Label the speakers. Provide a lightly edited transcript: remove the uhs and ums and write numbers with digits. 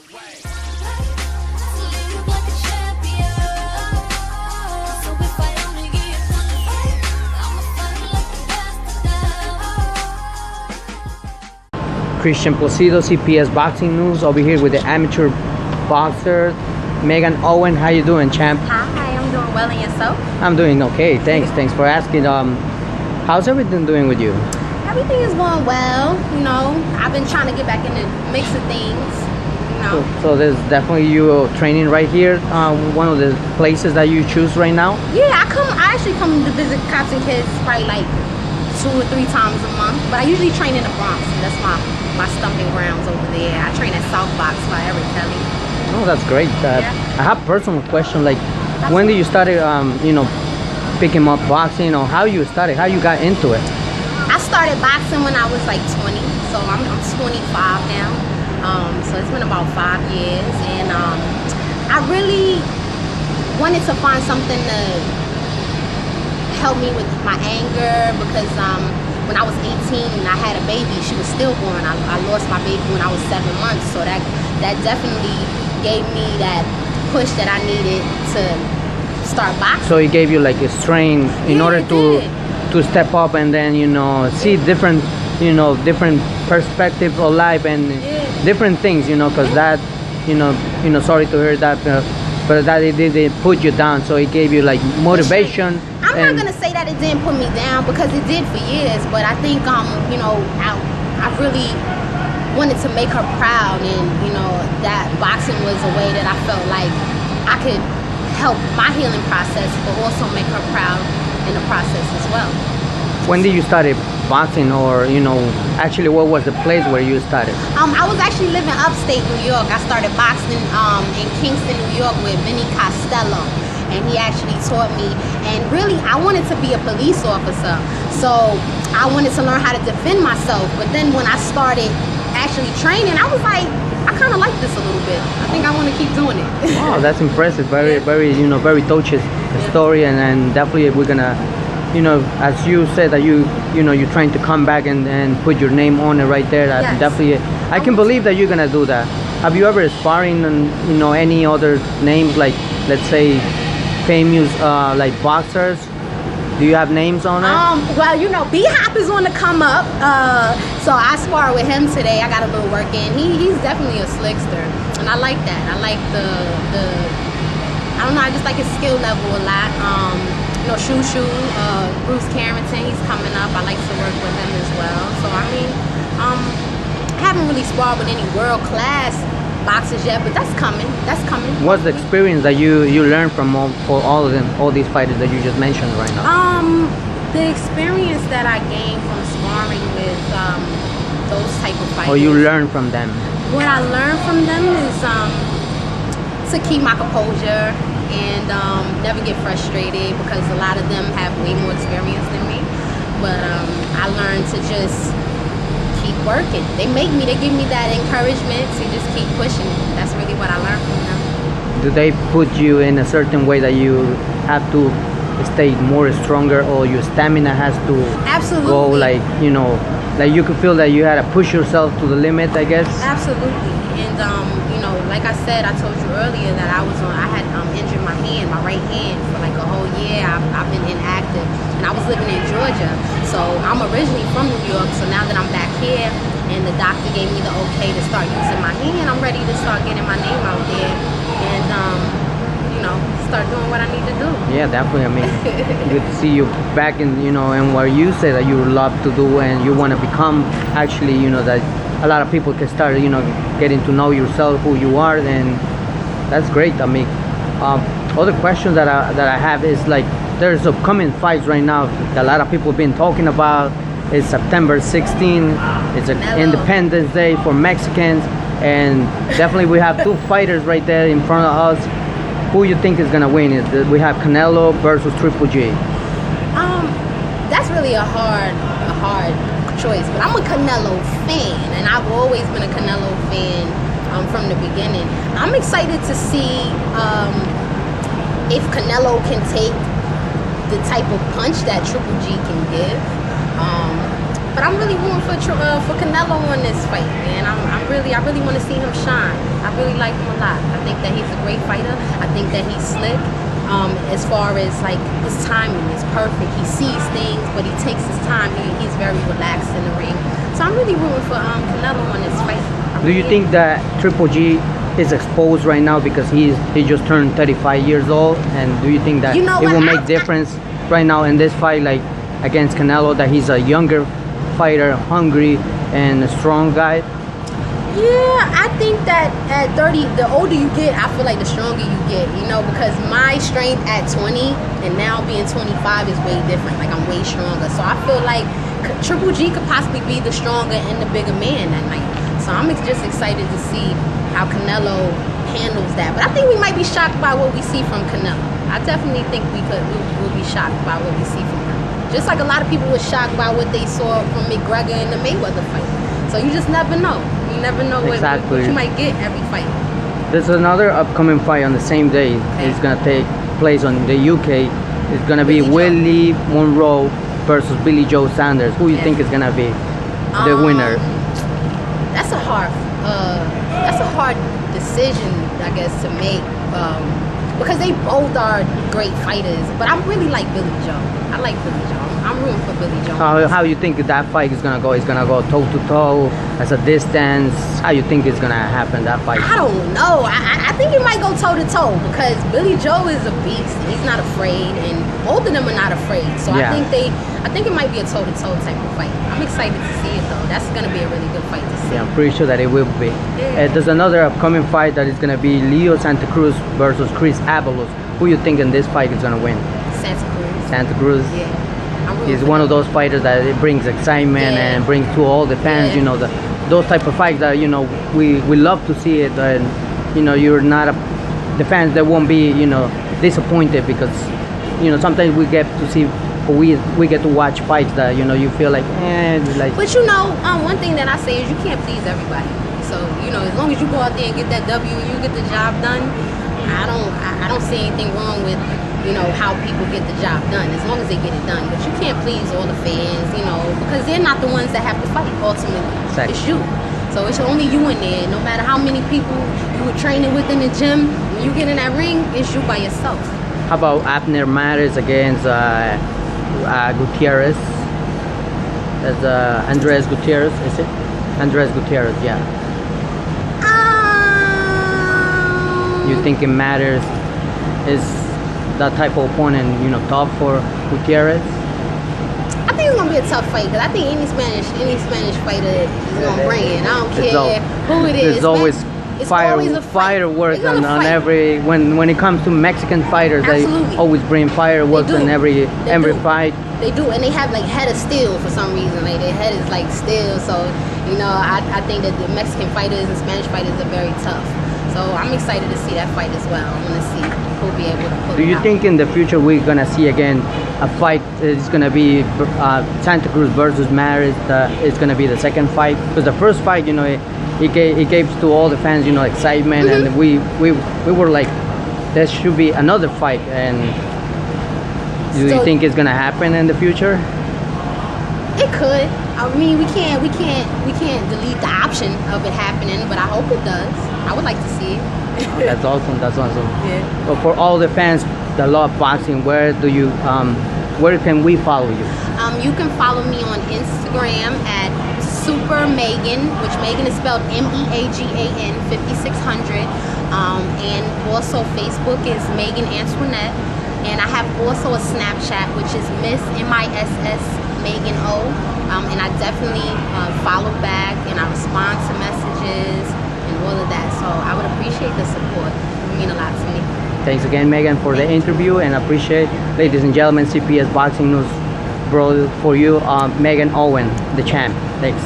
Speaker 1: Christian Placido, CPS Boxing News, over here with the amateur boxer Meagan Owen. How you doing, champ?
Speaker 2: Hi, I'm doing well, and yourself?
Speaker 1: I'm doing okay, thanks for asking. How's everything doing with you?
Speaker 2: Everything is going well. You know, I've been trying to get back in the mix of things. You know.
Speaker 1: So there's definitely you training right here, one of the places that you choose right now?
Speaker 2: Yeah, I actually come to visit cops and kids probably like 2 or 3 times a month, but I usually train in the Bronx. That's my stomping grounds over there. I train at South Box by Eric Kelly.
Speaker 1: Oh, that's great.
Speaker 2: Yeah.
Speaker 1: I have a personal question, like when did you start you know, picking up boxing, or how you started, how you got into it?
Speaker 2: I started boxing when I was like 20, so I'm 25 now. So it's been about 5 years, and I really wanted to find something to help me with my anger, because when I was 18 and I had a baby, she was stillborn. I lost my baby when I was 7 months, so that definitely gave me that push that I needed to start boxing.
Speaker 1: So it gave you like a strength in order to step up and then, you know, see different, you know, different perspective of life and different things, you know, because that, you know, sorry to hear that, but that it didn't put you down, so it gave you like motivation.
Speaker 2: I'm not gonna say that it didn't put me down, because it did for years, but I think you know, I really wanted to make her proud, and you know, that boxing was a way that I felt like I could help my healing process, but also make her proud in the process as well.
Speaker 1: When did you start boxing, or you know, actually what was the place where you started?
Speaker 2: I was actually living upstate New York. I started boxing in Kingston, New York with Vinny Costello, and he actually taught me. And really, I wanted to be a police officer, so I wanted to learn how to defend myself. But then when I started actually training, I was like, I kind of like this a little bit. I think I want to keep doing it.
Speaker 1: Wow, that's impressive. Very, you know, very touching story, and definitely we're gonna, you know, as you said that you know, you're trying to come back and put your name on it right there. That definitely, I can believe that you're gonna do that. Have you ever sparring on, you know, any other names, like let's say famous like boxers? Do you have names on it?
Speaker 2: Well, you know, B-Hop is on the come up, so I spar with him today. I got a little work in. He's definitely a slickster, and I like that. I like the I don't know, I just like his skill level a lot. You know, Bruce Carrington, he's coming up. I like to work with him as well. So I mean, I haven't really sparred with any world class boxers yet, but that's coming. That's coming.
Speaker 1: What's the experience that you learned from all of them, all these fighters that you just mentioned right now?
Speaker 2: The experience that I gained from sparring with those type of fighters.
Speaker 1: Or you learn from them?
Speaker 2: What I learned from them is to keep my composure and never get frustrated, because a lot of them have way more experience than me. But I learned to just keep working. They give me that encouragement to just keep pushing. That's really what I learned from them.
Speaker 1: Do they put you in a certain way that you have to stay more stronger, or your stamina has to go, like, you know, like you could feel that you had to push yourself to the limit, I guess?
Speaker 2: Absolutely. And you know, like I said, I told you earlier that I had injured my hand, my right hand, for like a whole year. I've been inactive, and I was living in Georgia. So I'm originally from New York, so now that I'm back here and the doctor gave me the okay to start using my hand, I'm ready to start getting my name out there and you know, start doing what I need to do. Yeah,
Speaker 1: definitely. I mean, good to see you back in, you know, and what you say that you love to do and you want to become, actually, you know, that a lot of people can start, you know, getting to know yourself, who you are, and that's great. I mean, other questions that I have is, like, there's upcoming fights right now that a lot of people have been talking about. It's September 16th. It's an Independence Day for Mexicans, and definitely we have 2 fighters right there in front of us. Who you think is gonna win? We have Canelo versus Triple G.
Speaker 2: That's really a hard choice, but I'm a Canelo fan, and I've always been a Canelo fan from the beginning. I'm excited to see if Canelo can take the type of punch that Triple G can give. But I'm really rooting for Canelo on this fight, man. I really want to see him shine. I really like him a lot. I think that he's a great fighter. I think that he's slick. As far as like his timing is perfect. He sees things, but he takes his time. He's very relaxed in the ring. So I'm really rooting for Canelo on this fight.
Speaker 1: Do you think that Triple G is exposed right now because he just turned 35 years old? And do you think that it will make difference right now in this fight, like against Canelo, that he's a younger fighter, hungry and a strong guy?
Speaker 2: Yeah, I think that at 30, the older you get, I feel like the stronger you get, you know, because my strength at 20 and now being 25 is way different. Like, I'm way stronger. So I feel like Triple G could possibly be the stronger and the bigger man that night. So I'm just excited to see how Canelo handles that. But I think we might be shocked by what we see from Canelo. I definitely think we'll be shocked by what we see from him. Just like a lot of people were shocked by what they saw from McGregor in the Mayweather fight. So you just never know. You never know what you might get every fight.
Speaker 1: There's another upcoming fight on the same day. Okay. It's gonna take place on the UK. It's gonna be Willie MONROE versus Billy Joe Saunders. Who you think is gonna be the winner?
Speaker 2: That's a hard decision, I guess, to make. Because they both are great fighters, but I really like Billy Joe. I like Billy Joe. I'm rooting for Billy Joe.
Speaker 1: How you think that fight is gonna go? It's gonna go toe to toe, as a distance. How you think it's gonna happen, that fight?
Speaker 2: I don't know. I think it might go toe to toe because Billy Joe is a beast. He's not afraid, and both of them are not afraid. So yeah. I think it might be a toe to toe type of fight. I'm excited to see it though. That's gonna be a really good fight to see.
Speaker 1: Yeah, I'm pretty sure that it will be. Yeah. There's another upcoming fight that is gonna be Leo Santa Cruz versus CRUZ AVALOS. Who you think in this fight is gonna win?
Speaker 2: Santa Cruz.
Speaker 1: Santa Cruz.
Speaker 2: Yeah.
Speaker 1: He's one of those fighters that it brings excitement and brings to all the fans. You know, those type of fights that, you know, we love to see it, and you know, you're not the fans that won't be, you know, disappointed because, you know, sometimes we get to see, we get to watch fights that, you know, you feel like like.
Speaker 2: But you know, one thing that I say is you can't please everybody. So you know, as long as you go out there and get that W and you get the job done, I don't see anything wrong with, you know, how people get the job done, as long as they get it done. But you can't please all the fans, you know, because they're not the ones that have to fight ultimately. Exactly. It's you. So it's only you in there. No matter how many people you were training with in the gym, when you get in that ring, it's you by yourself.
Speaker 1: How about ABNER matters against Gutierrez? That's Andres Gutierrez, is it? Andres Gutierrez, yeah. You think it matters? Is that type of opponent, you know, tough for Gutierrez?
Speaker 2: I think it's gonna be a tough fight because I think any Spanish fighter is gonna bring it. I don't care who it is.
Speaker 1: There's always fireworks on every when it comes to Mexican fighters.
Speaker 2: Absolutely.
Speaker 1: They always bring fireworks on every fight.
Speaker 2: They do, and they have like head of steel for some reason. Like their head is like steel. So you know, I think that the Mexican fighters and Spanish fighters are very tough. So I'm excited to see that fight as well. I want to see who'll be able to pull it out.
Speaker 1: Do you think in the future we're gonna see again a fight? It's gonna be Santa Cruz versus Maris. It's gonna be the second fight, because the first fight, you know, it gave to all the fans, you know, excitement, and we were like, there should be another fight. And do you think it's gonna happen in the future?
Speaker 2: It could. I mean, we can't delete the option of it happening, but I hope it does. I would like to see it.
Speaker 1: That's awesome. That's awesome.
Speaker 2: Yeah.
Speaker 1: But for all the fans that love boxing, where can we follow you?
Speaker 2: You can follow me on Instagram at Super Meagan, which Meagan is spelled MEAGAN 5600, and also Facebook is Meagan Antoinette, and I have also a Snapchat, which is Miss MISS Meagan O, and I definitely follow back and I respond to messages and all of that. So I would appreciate the support. It would mean a lot to me.
Speaker 1: Thanks again, Meagan, for the interview, and I appreciate, ladies and gentlemen, CPS Boxing News brought for you Meagan Owen, the champ. Thanks.